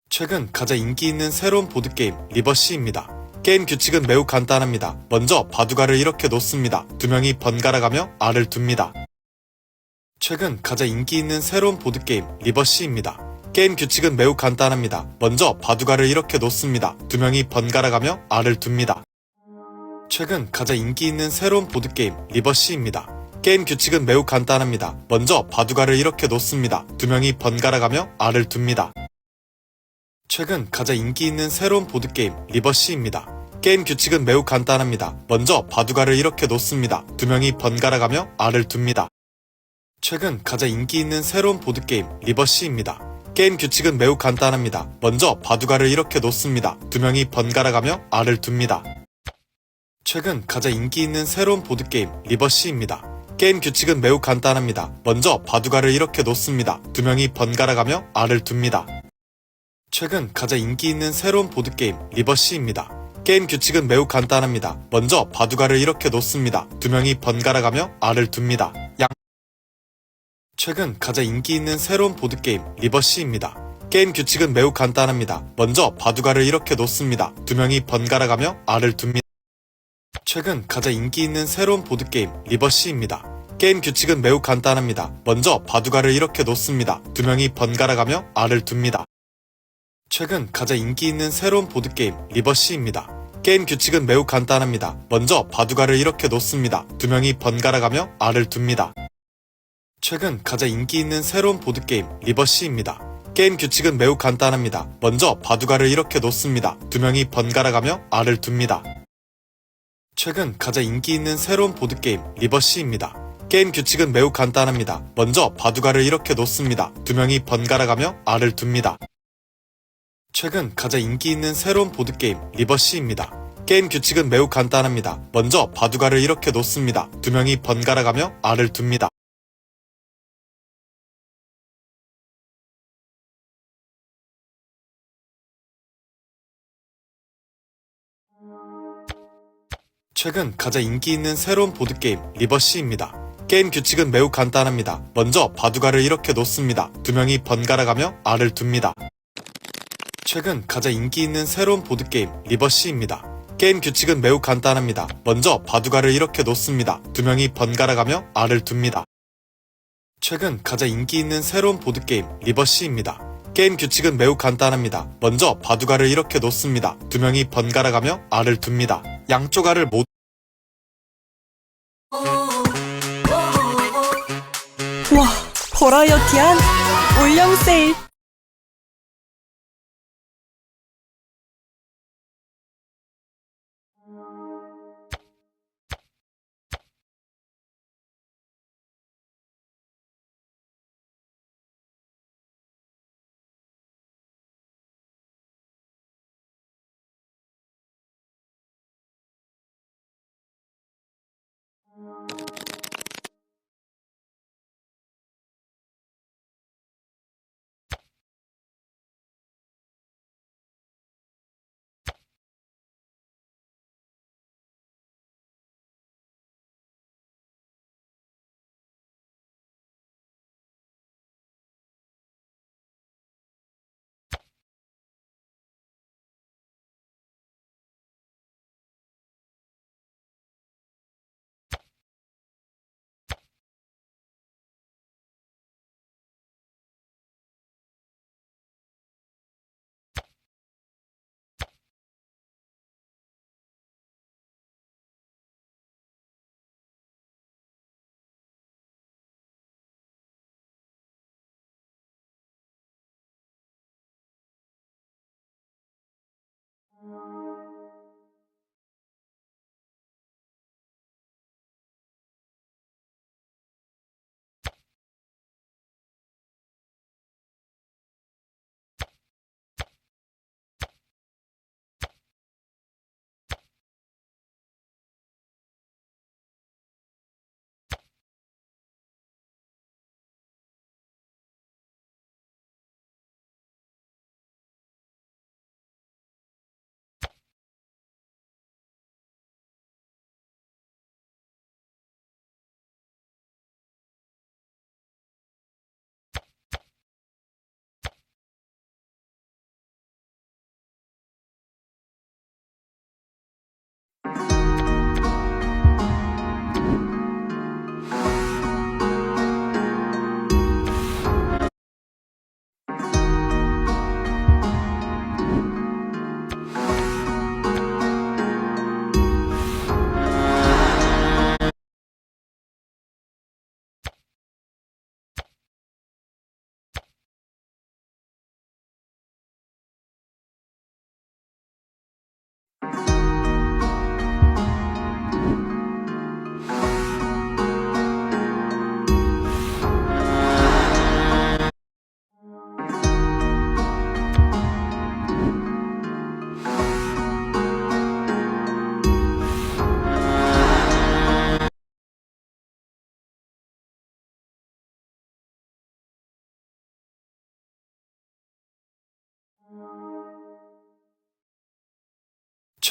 최근 가장 인기 있는 새로운 보드게임 리버시입니다. 게임 규칙은 매우 간단합니다. 먼저 바둑알을 이렇게 놓습니다. 두 명이 번갈아 가며 알을 둡니다. 최근 가장 인기 있는 새로운 보드게임 리버시입니다. 게임 규칙은 매우 간단합니다. 먼저 바둑알을 이렇게 놓습니다. 두 명이 번갈아 가며 알을 둡니다. 최근 가장 인기 있는 새로운 보드게임 리버시입니다. 게임 규칙은 매우 간단합니다. 먼저 바둑알을 이렇게 놓습니다. 두 명이 번갈아 가며 알을 둡니다. 최근 가장 인기 있는 새로운 보드게임 리버시입니다. 게임 규칙은 매우 간단합니다. 먼저 바둑알을 이렇게 놓습니다. 두 명이 번갈아 가며 알을 둡니다. 최근 가장 인기 있는 새로운 보드게임 리버시입니다. 게임 규칙은 매우 간단합니다. 먼저 바둑알을 이렇게 놓습니다. 두 명이 번갈아 가며 알을 둡니다. 최근 가장 인기 있는 새로운 보드게임 리버시입니다. 게임 규칙은 매우 간단합니다. 먼저 바둑알을 이렇게 놓습니다. 두 명이 번갈아 가며 알을 둡니다. 최근 가장 인기 있는 새로운 보드게임 리버시입니다. 게임 규칙은 매우 간단합니다. 먼저 바둑알을 이렇게 놓습니다. 두 명이 번갈아 가며 알을 둡니다. 최근 가장 인기 있는 새로운 보드게임 리버시입니다. 게임 규칙은 매우 간단합니다. 먼저 바둑알을 이렇게 놓습니다. 두 명이 번갈아 가며 알을 둡니다. 최근 가장 인기 있는 새로운 보드게임 리버시입니다. 게임 규칙은 매우 간단합니다. 먼저 바둑알을 이렇게 놓습니다. 두 명이 번갈아 가며 알을 둡니다. 최근 가장 인기 있는 새로운 보드게임 리버시입니다. 게임 규칙은 매우 간단합니다. 먼저 바둑알을 이렇게 놓습니다. 두 명이 번갈아 가며 알을 둡니다. 최근 가장 인기 있는 새로운 보드게임 리버시입니다. 게임 규칙은 매우 간단합니다. 먼저 바둑알을 이렇게 놓습니다. 두 명이 번갈아 가며 알을 둡니다. 최근 가장 인기 있는 새로운 보드게임 리버시입니다. 게임 규칙은 매우 간단합니다. 먼저 바둑알을 이렇게 놓습니다. 두 명이 번갈아 가며 알을 둡니다. 최근 가장 인기 있는 새로운 보드게임 리버시입니다. 게임 규칙은 매우 간단합니다. 먼저 바둑알을 이렇게 놓습니다. 두 명이 번갈아 가며 알을 둡니다. 최근 가장 인기 있는 새로운 보드게임 리버시입니다. 게임 규칙은 매우 간단합니다. 먼저 바둑알을 이렇게 놓습니다. 두 명이 번갈아 가며 알을 둡니다. 최근 가장 인기 있는 새로운 보드게임 리버시입니다. 게임 규칙은 매우 간단합니다. 먼저 바둑알을 이렇게 놓습니다. 두 명이 번갈아 가며 알을 둡니다. 최근 가장 인기 있는 새로운 보드게임 리버시입니다. 게임 규칙은 매우 간단합니다. 먼저 바둑알을 이렇게 놓습니다. 두 명이 번갈아 가며 알을 둡니다. 양쪽 알을 모두 와, 버라이어티한 올영 세일.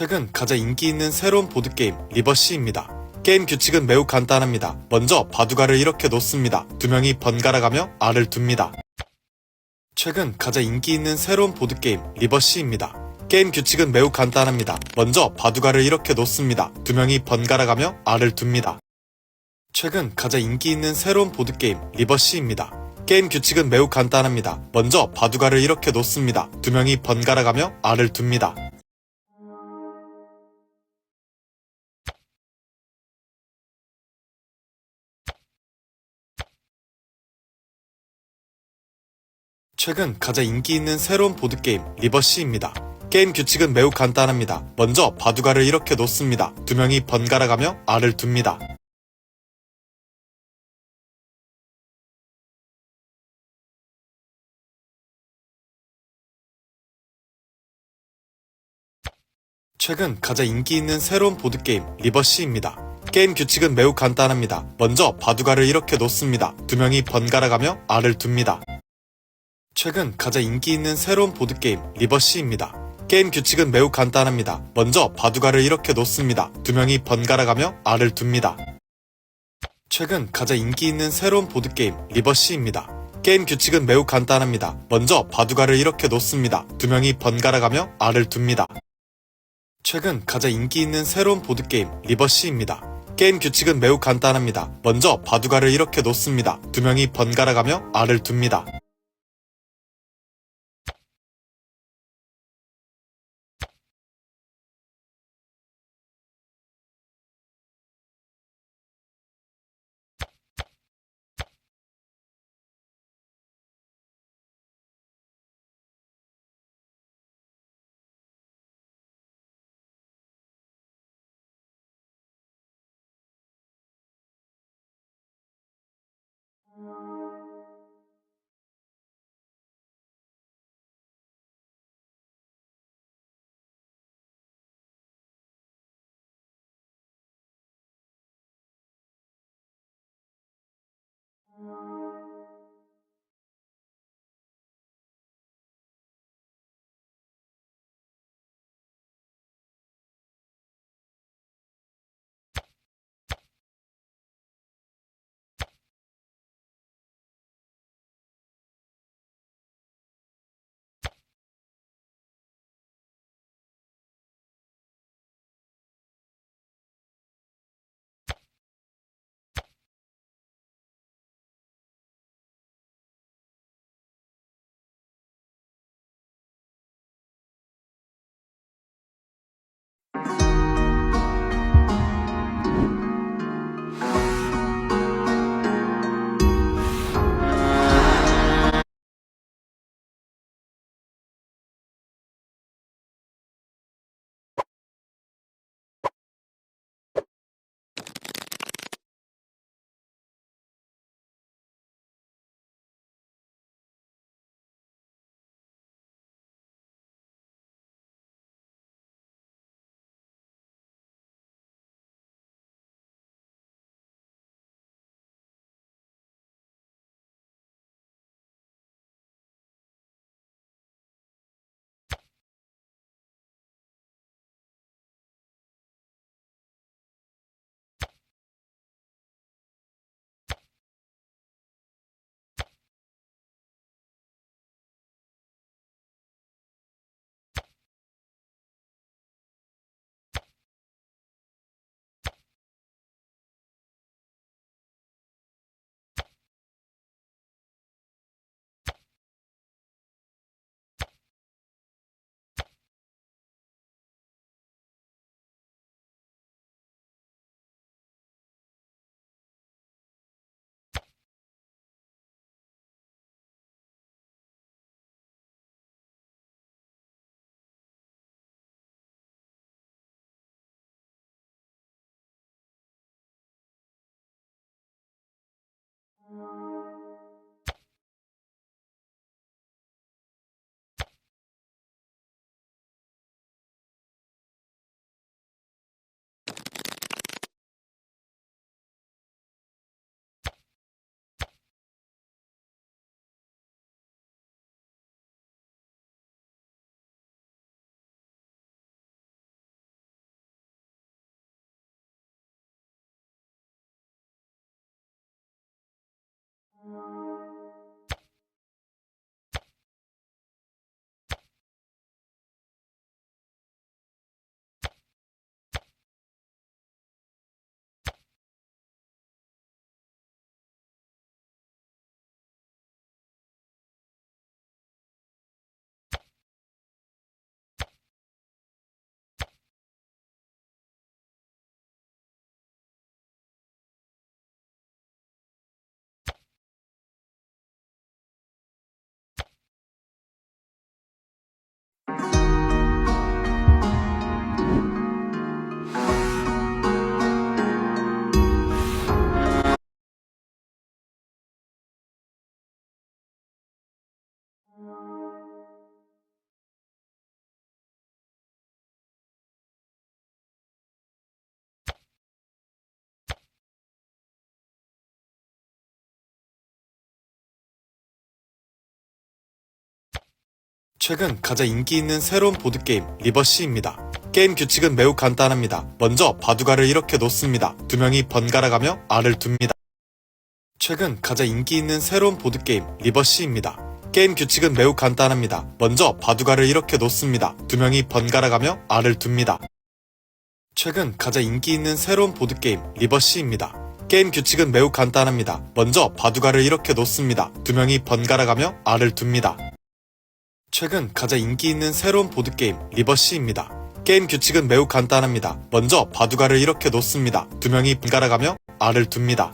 최근 가장 인기 있는 새로운 보드게임 리버시입니다. 게임 규칙은 매우 간단합니다. 먼저 바둑알을 이렇게 놓습니다. 두 명이 번갈아 가며 알을 둡니다. 최근 가장 인기 있는 새로운 보드게임 리버시입니다. 게임 규칙은 매우 간단합니다. 먼저 바둑알을 이렇게 놓습니다. 두 명이 번갈아 가며 알을 둡니다. 최근 가장 인기 있는 새로운 보드게임 리버시입니다. 게임 규칙은 매우 간단합니다. 먼저 바둑알을 이렇게 놓습니다. 두 명이 번갈아 가며 알을 둡니다. 최근 가장 인기 있는 새로운 보드게임 리버시입니다. 게임 규칙은 매우 간단합니다. 먼저 바둑알을 이렇게 놓습니다. 두 명이 번갈아 가며 알을 둡니다. 최근 가장 인기 있는 새로운 보드게임 리버시입니다. 게임 규칙은 매우 간단합니다. 먼저 바둑알을 이렇게 놓습니다. 두 명이 번갈아 가며 알을 둡니다. 최근 가장 인기 있는 새로운 보드게임 리버시입니다. 게임 규칙은 매우 간단합니다. 먼저 바둑알을 이렇게 놓습니다. 두 명이 번갈아 가며 알을 둡니다. 최근 가장 인기 있는 새로운 보드게임 리버시입니다. 게임 규칙은 매우 간단합니다. 먼저 바둑알을 이렇게 놓습니다. 두 명이 번갈아 가며 알을 둡니다. 최근 가장 인기 있는 새로운 보드게임 리버시입니다. 게임 규칙은 매우 간단합니다. 먼저 바둑알을 이렇게 놓습니다. 두 명이 번갈아 가며 알을 둡니다. 최근 가장 인기 있는 새로운 보드게임 리버시입니다. 게임 규칙은 매우 간단합니다. 먼저 바둑알을 이렇게 놓습니다. 두 명이 번갈아가며 알을 둡니다. 최근 가장 인기 있는 새로운 보드게임 리버시입니다. 게임 규칙은 매우 간단합니다. 먼저 바둑알을 이렇게 놓습니다. 두 명이 번갈아가며 알을 둡니다. 최근 가장 인기 있는 새로운 보드게임 리버시입니다. 게임 규칙은 매우 간단합니다. 먼저 바둑알을 이렇게 놓습니다. 두 명이 번갈아가며 알을 둡니다. 최근 가장 인기 있는 새로운 보드게임 리버시입니다. 게임 규칙은 매우 간단합니다. 먼저 바둑알을 이렇게 놓습니다. 두 명이 번갈아가며 알을 둡니다.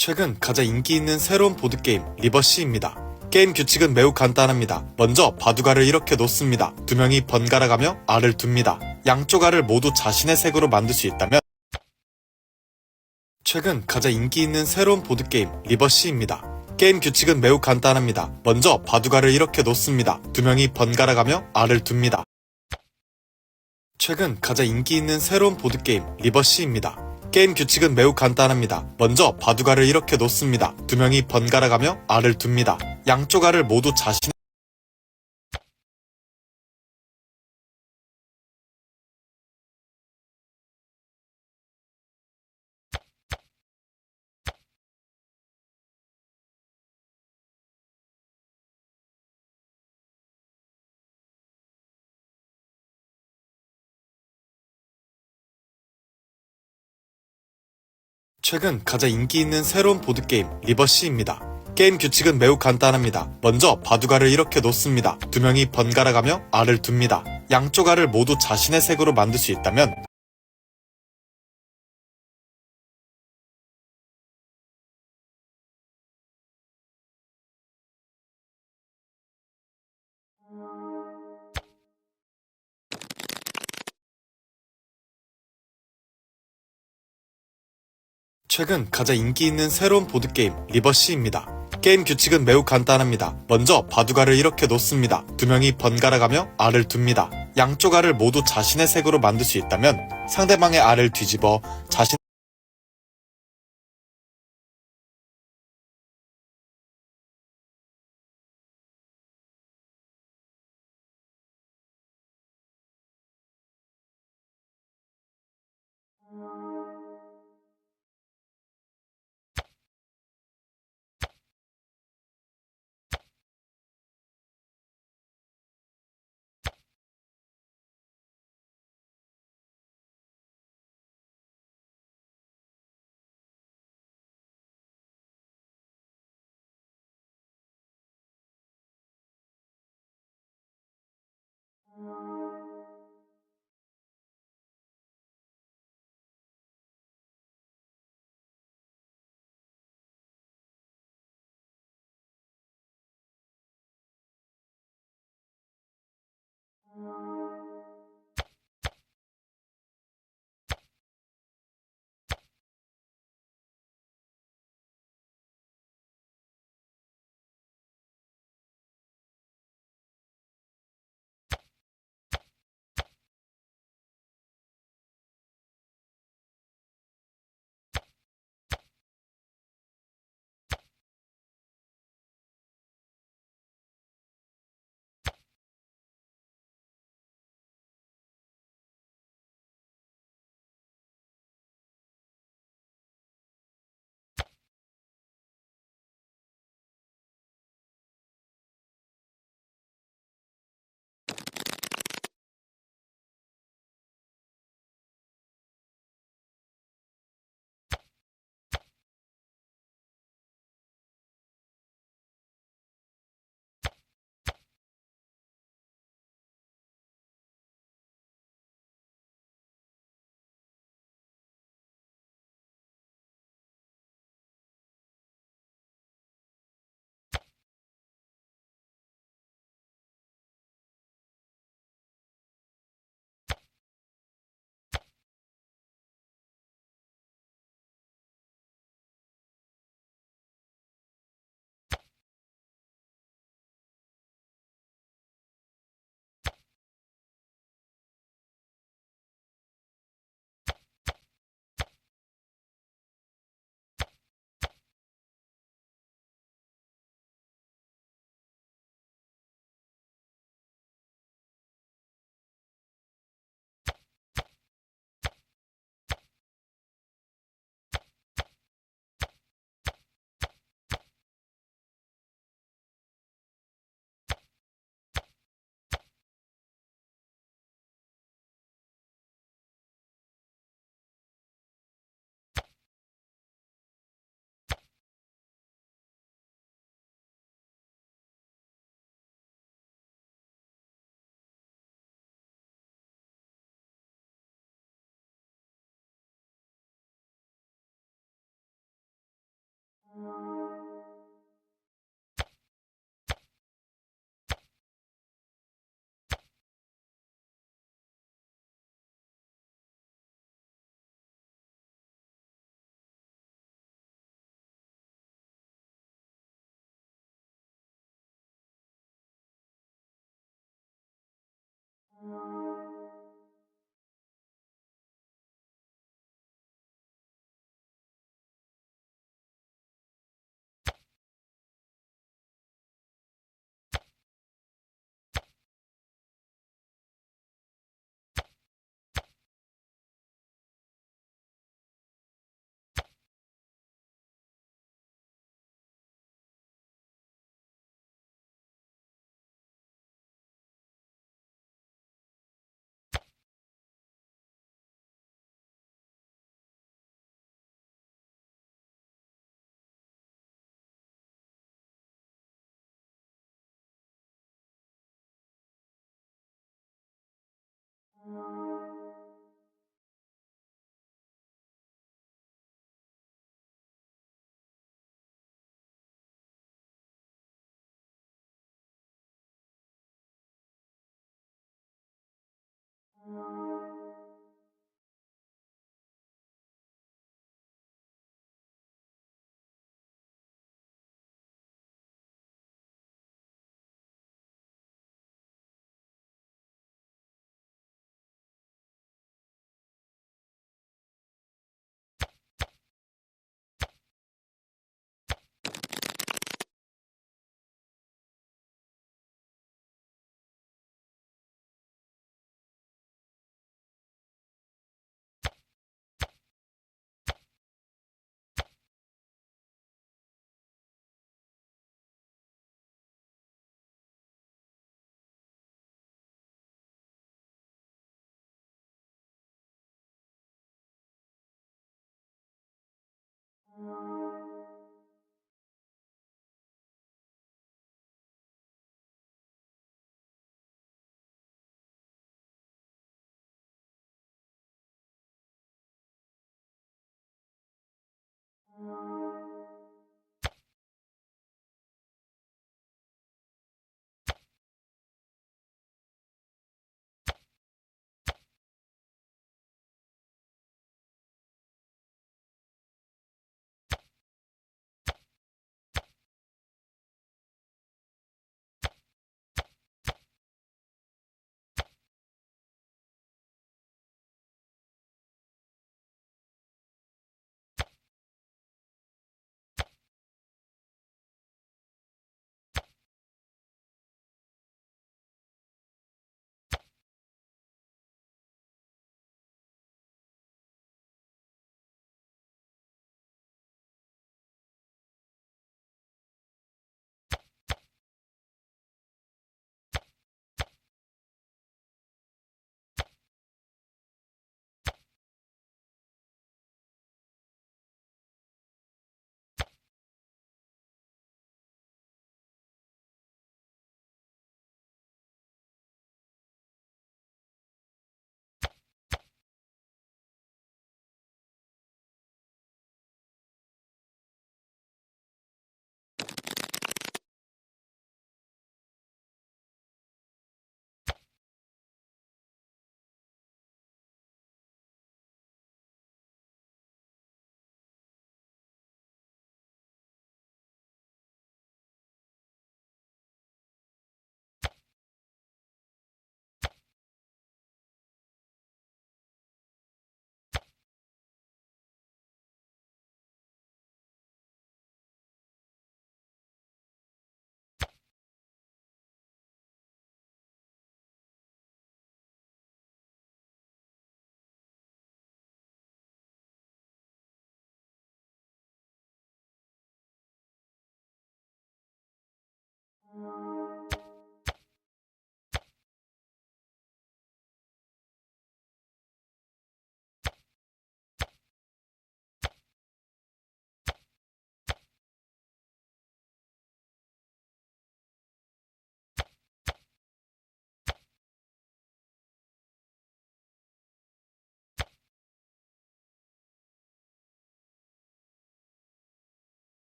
최근 가장 인기 있는 새로운 보드게임 리버시입니다. 게임 규칙은 매우 간단합니다. 먼저 바둑알을 이렇게 놓습니다. 두 명이 번갈아가며 알을 둡니다. 양쪽 알을 모두 자신의 색으로 만들 수 있다면 최근 가장 인기 있는 새로운 보드게임 리버시입니다. 게임 규칙은 매우 간단합니다. 먼저 바둑알을 이렇게 놓습니다. 두 명이 번갈아가며 알을 둡니다. 최근 가장 인기 있는 새로운 보드게임 리버시입니다. 게임 규칙은 매우 간단합니다. 먼저 바둑알을 이렇게 놓습니다. 두 명이 번갈아가며 알을 둡니다. 양쪽 알을 모두 자신의 최근 가장 인기 있는 새로운 보드게임 리버시입니다. 게임 규칙은 매우 간단합니다. 먼저 바둑알을 이렇게 놓습니다. 두 명이 번갈아가며 알을 둡니다. 양쪽 알을 모두 자신의 색으로 만들 수 있다면 최근 가장 인기 있는 새로운 보드게임 리버시입니다. 게임 규칙은 매우 간단합니다. 먼저 바둑알을 이렇게 놓습니다. 두 명이 번갈아가며 알을 둡니다. 양쪽 알을 모두 자신의 색으로 만들 수 있다면 상대방의 알을 뒤집어 자신